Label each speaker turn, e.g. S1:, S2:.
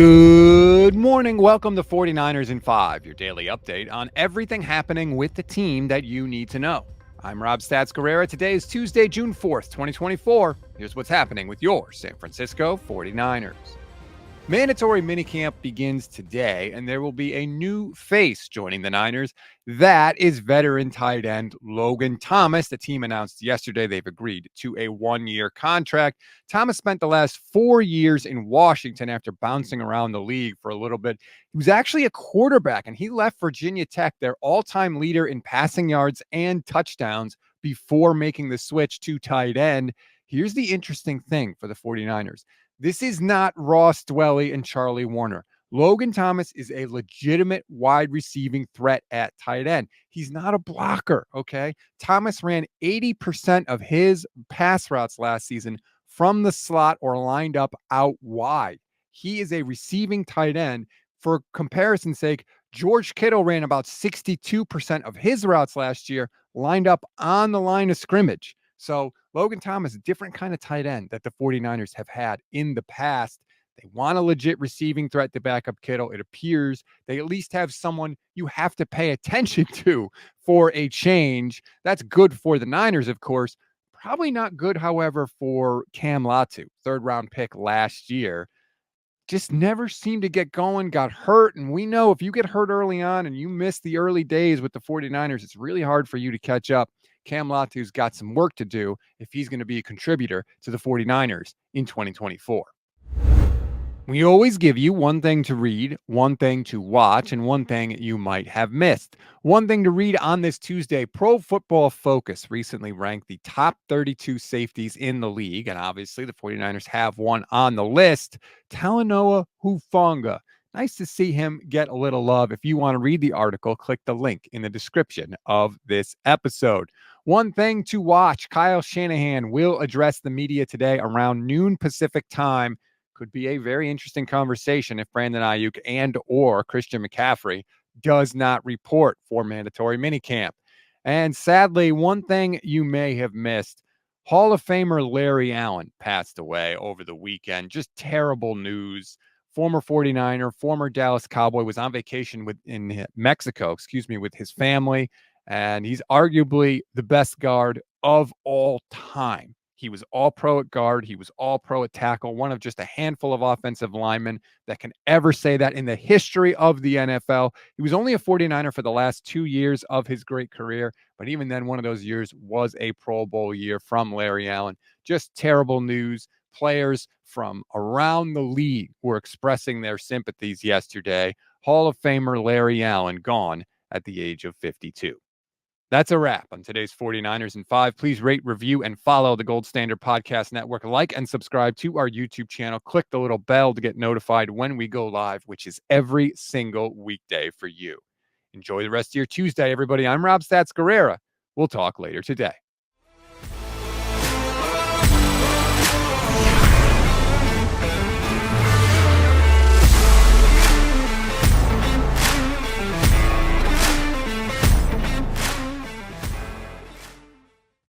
S1: Good morning. Welcome to 49ers in 5, your daily update on everything happening with the team that you need to know. I'm Rob Stats Guerrera. Today is Tuesday, June 4th, 2024. Here's what's happening with your San Francisco 49ers. Mandatory minicamp begins today, and there will be a new face joining the Niners. That is veteran tight end Logan Thomas. The team announced yesterday they've agreed to a one-year contract. Thomas spent the last 4 years in Washington after bouncing around the league for a little bit. He was actually a quarterback, and he left Virginia Tech, their all-time leader in passing yards and touchdowns, before making the switch to tight end. Here's the interesting thing for the 49ers. This is not Ross Dwelly and Charlie Warner. Logan Thomas is a legitimate wide receiving threat at tight end. He's not a blocker, okay? Thomas ran 80% of his pass routes last season from the slot or lined up out wide. He is a receiving tight end. For comparison's sake, George Kittle ran about 62% of his routes last year lined up on the line of scrimmage. So Logan Thomas, different kind of tight end that the 49ers have had in the past. They want a legit receiving threat to back up Kittle. It appears they at least have someone you have to pay attention to for a change. That's good for the Niners, of course. Probably not good, however, for Cam Latu, third-round pick last year. Just never seemed to get going, got hurt. And we know if you get hurt early on and you miss the early days with the 49ers, it's really hard for you to catch up. Cam Latu's got some work to do if he's going to be a contributor to the 49ers in 2024. We always give you one thing to read, one thing to watch, and one thing you might have missed. One thing to read on this Tuesday: Pro Football Focus recently ranked the top 32 safeties in the league, and obviously the 49ers have one on the list, Talanoa Hufanga. Nice to see him get a little love. If you want to read the article, click the link in the description of this episode. One thing to watch: Kyle Shanahan will address the media today around noon Pacific time. Could be a very interesting conversation if Brandon Ayuk and or Christian McCaffrey does not report for mandatory minicamp. And sadly, one thing you may have missed: Hall of Famer Larry Allen passed away over the weekend. Just terrible news. Former 49er, former Dallas Cowboy, was on vacation in Mexico, with his family, and he's arguably the best guard of all time. He was all pro at guard. He was all pro at tackle, one of just a handful of offensive linemen that can ever say that in the history of the NFL. He was only a 49er for the last 2 years of his great career, but even then, one of those years was a Pro Bowl year from Larry Allen. Just terrible news. Players from around the league were expressing their sympathies yesterday. Hall of Famer Larry Allen gone at the age of 52. That's a wrap on today's 49ers in 5. Please rate, review, and follow the Gold Standard Podcast Network. Like and subscribe to our YouTube channel. Click the little bell to get notified when we go live, which is every single weekday for you. Enjoy the rest of your Tuesday, everybody. I'm Rob Stats Guerrera. We'll talk later today.